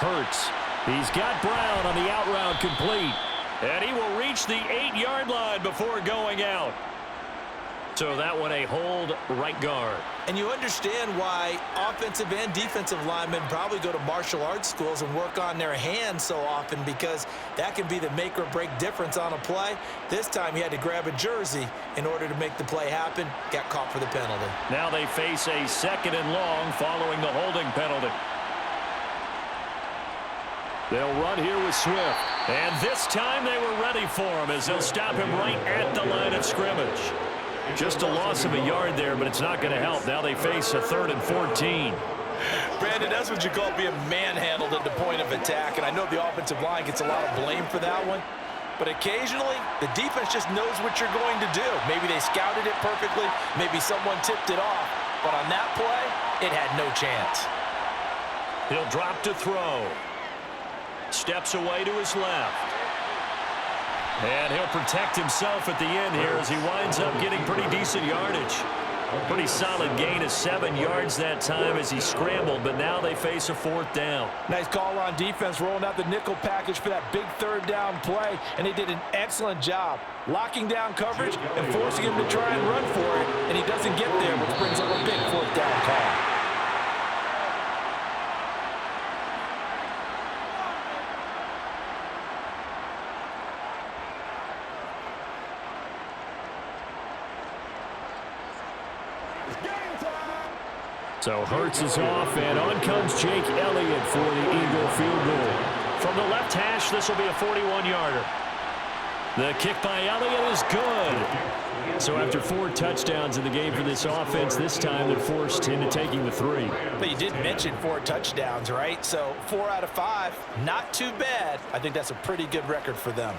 Hurts. He's got Brown on the out route complete. And he will reach the 8-yard line before going out. So that one a hold right guard. And you understand why offensive and defensive linemen probably go to martial arts schools and work on their hands so often, because that can be the make or break difference on a play. This time he had to grab a jersey in order to make the play happen. Got caught for the penalty. Now they face a 2nd and long following the holding penalty. They'll run here with Swift. And this time they were ready for him as they'll stop him right at the line of scrimmage. Just a loss of a yard there, but it's not going to help. Now they face a 3rd and 14. Brandon, that's what you call being manhandled at the point of attack. And I know the offensive line gets a lot of blame for that one. But occasionally, the defense just knows what you're going to do. Maybe they scouted it perfectly. Maybe someone tipped it off. But on that play, it had no chance. He'll drop to throw. Steps away to his left. And he'll protect himself at the end here as he winds up getting pretty decent yardage. Pretty solid gain of 7 yards that time as he scrambled, but now they face a 4th down. Nice call on defense, rolling out the nickel package for that big 3rd down play, and they did an excellent job locking down coverage and forcing him to try and run for it, and he doesn't get there, which brings up a big 4th down call. So Hurts is off, and on comes Jake Elliott for the Eagle field goal. From the left hash, this will be a 41-yarder. The kick by Elliott is good. So after 4 touchdowns in the game for this offense, this time they're forced into taking the 3. But you did mention 4 touchdowns, right? So 4 out of 5, not too bad. I think that's a pretty good record for them.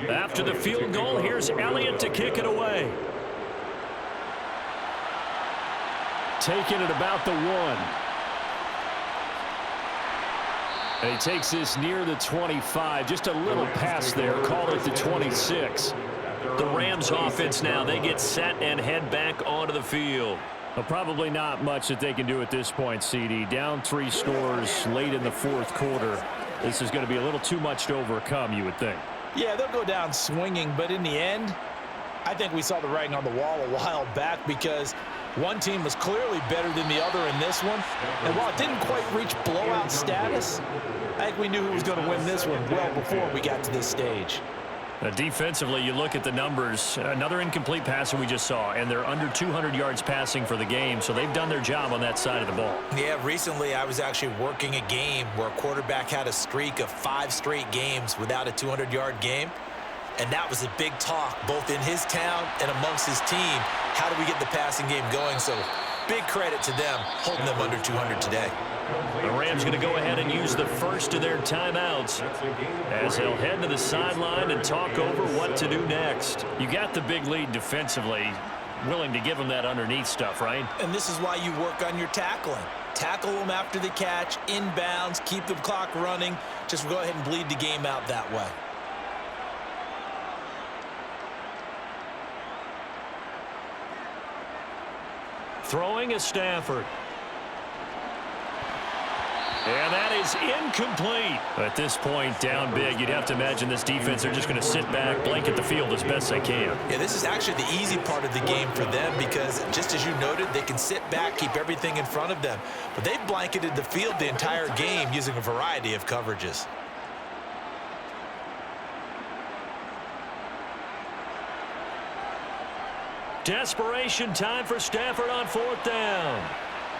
After the field goal, here's Elliott to kick it away. Taking it about the 1. And he takes this near the 25. Just a little pass there. Call it the 26. The Rams offense now, they get set and head back onto the field. Well, probably not much that they can do at this point, CD. Down 3 scores late in the 4th quarter. This is going to be a little too much to overcome, you would think. Yeah, they'll go down swinging, but in the end, I think we saw the writing on the wall a while back, because one team was clearly better than the other in this one. And while it didn't quite reach blowout status, I think we knew who was going to win this one well before we got to this stage. Defensively, you look at the numbers. Another incomplete passer we just saw, and they're under 200 yards passing for the game, so they've done their job on that side of the ball. Yeah, recently I was actually working a game where a quarterback had a streak of 5 straight games without a 200-yard game, and that was a big talk both in his town and amongst his team. How do we get the passing game going? So big credit to them holding them under 200 today. The Rams going to go ahead and use the first of their timeouts as they'll head to the sideline and talk over what to do next. You got the big lead defensively, willing to give them that underneath stuff, right? And this is why you work on your tackling. Tackle them after the catch, inbounds, keep the clock running. Just go ahead and bleed the game out that way. Throwing is Stafford. And that is incomplete. At this point, down big, you'd have to imagine this defense, they're just going to sit back, blanket the field as best they can. Yeah, this is actually the easy part of the game for them, because just as you noted, they can sit back, keep everything in front of them. But they've blanketed the field the entire game using a variety of coverages. Desperation time for Stafford on 4th down.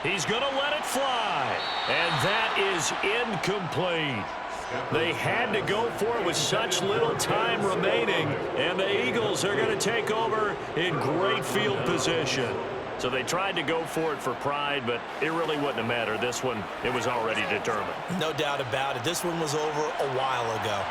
He's going to let it fly. And that is incomplete. They had to go for it with such little time remaining. And the Eagles are going to take over in great field position. So they tried to go for it for pride, but it really wouldn't have mattered. This one, it was already determined. No doubt about it. This one was over a while ago.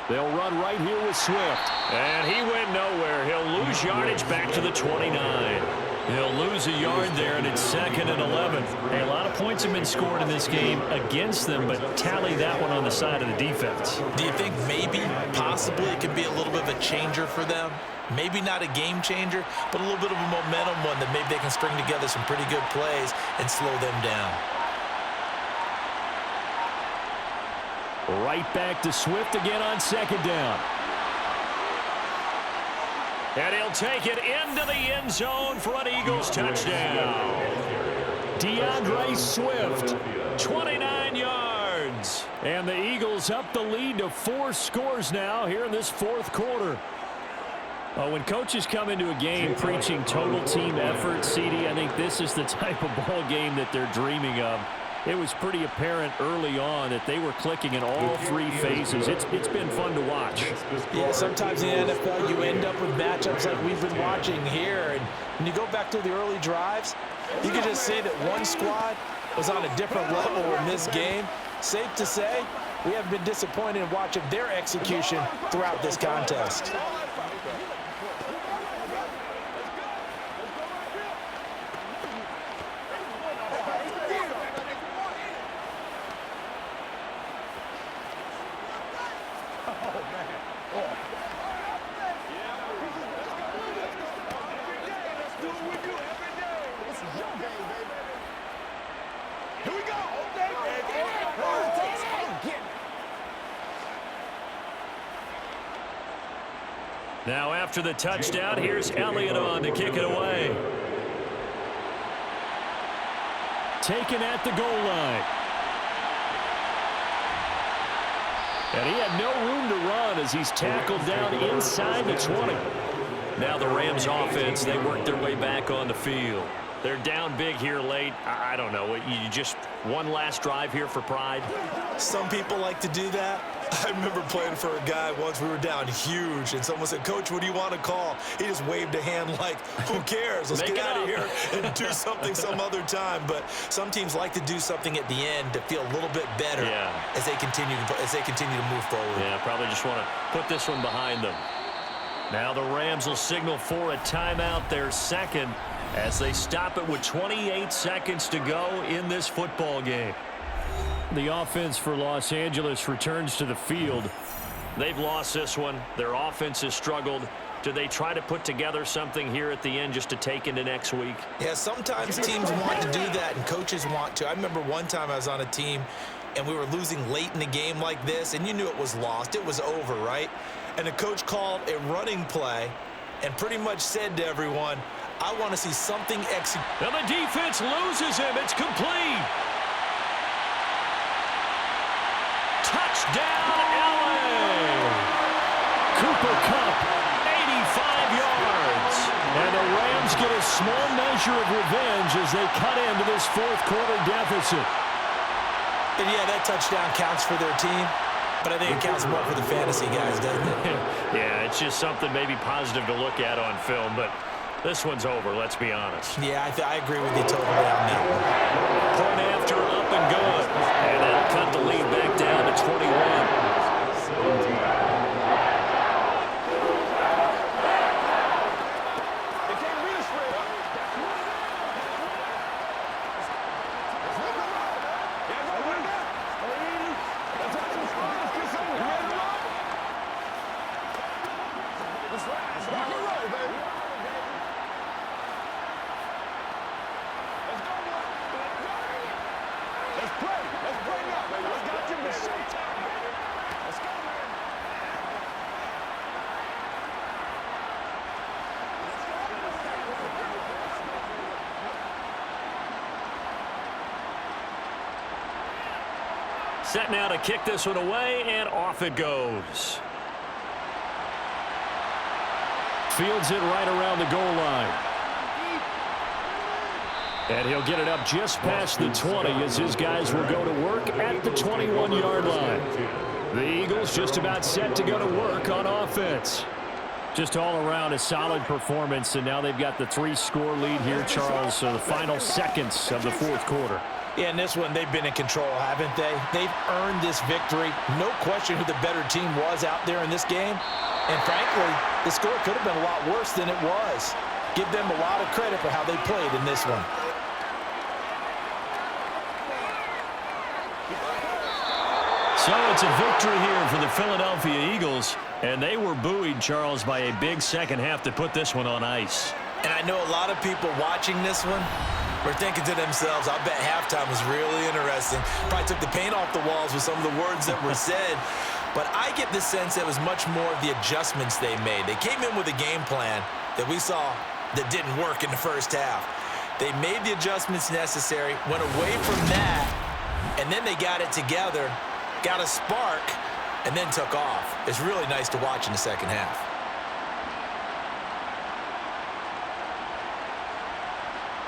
They'll run right here with Swift. And he went nowhere. He'll lose yardage back to the 29. He'll lose a yard there, and it's 2nd and 11. Hey, a lot of points have been scored in this game against them, but tally that one on the side of the defense. Do you think maybe, possibly, it could be a little bit of a changer for them? Maybe not a game changer, but a little bit of a momentum one that maybe they can string together some pretty good plays and slow them down. Right back to Swift again on 2nd down. And he'll take it into the end zone for an Eagles touchdown. DeAndre Swift, 29 yards. And the Eagles up the lead to 4 scores now here in this 4th quarter. When coaches come into a game preaching total team effort, CD, I think this is the type of ball game that they're dreaming of. It was pretty apparent early on that they were clicking in all 3 phases. It's been fun to watch. Yeah, sometimes in the NFL you end up with matchups like we've been watching here. And when you go back to the early drives, you can just see that one squad was on a different level in this game. Safe to say, we haven't been disappointed in watching their execution throughout this contest. Now after the touchdown, here's Elliott on to kick it away. Taken at the goal line. And he had no room to run as he's tackled down inside the 20. Now the Rams offense, they work their way back on the field. They're down big here late. I don't know. You just one last drive here for pride? Some people like to do that. I remember playing for a guy once. We were down huge, and someone said, "Coach, what do you want to call?" He just waved a hand like, who cares? Let's get out of here and do something some other time. But some teams like to do something at the end to feel a little bit better as they continue to move forward. Yeah, probably just want to put this one behind them. Now the Rams will signal for a timeout, their 2nd, as they stop it with 28 seconds to go in this football game. The offense for Los Angeles returns to the field. They've lost this one. Their offense has struggled. Do they try to put together something here at the end just to take into next week? Yeah, sometimes teams want to do that and coaches want to. I remember one time I was on a team and we were losing late in the game like this, and you knew it was lost. It was over, right? And the coach called a running play and pretty much said to everyone, I want to see something execute. And the defense loses him. It's complete. Touchdown, LA. Cooper Kupp, 85 yards. And the Rams get a small measure of revenge as they cut into this 4th quarter deficit. And yeah, that touchdown counts for their team, but I think it counts more for the fantasy guys, doesn't it? Yeah, it's just something maybe positive to look at on film, but this one's over, let's be honest. Yeah, I agree with you totally on that one. Point after, up and good. And that'll cut the lead back down to 21. Set now to kick this one away, and off it goes. Fields it right around the goal line. And he'll get it up just past the 20 as his guys will go to work at the 21-yard line. The Eagles just about set to go to work on offense. Just all around a solid performance, and now they've got the 3-score lead here, Charles, so the final seconds of the fourth quarter. Yeah, in this one, they've been in control, haven't they? They've earned this victory. No question who the better team was out there in this game. And frankly, the score could have been a lot worse than it was. Give them a lot of credit for how they played in this one. So it's a victory here for the Philadelphia Eagles, and they were buoyed, Charles, by a big second half to put this one on ice. And I know a lot of people watching this one were thinking to themselves, I bet halftime was really interesting. Probably took the paint off the walls with some of the words that were said. But I get the sense it was much more of the adjustments they made. They came in with a game plan that we saw that didn't work in the first half. They made the adjustments necessary, went away from that, and then they got it together, got a spark, and then took off. It's really nice to watch in the second half.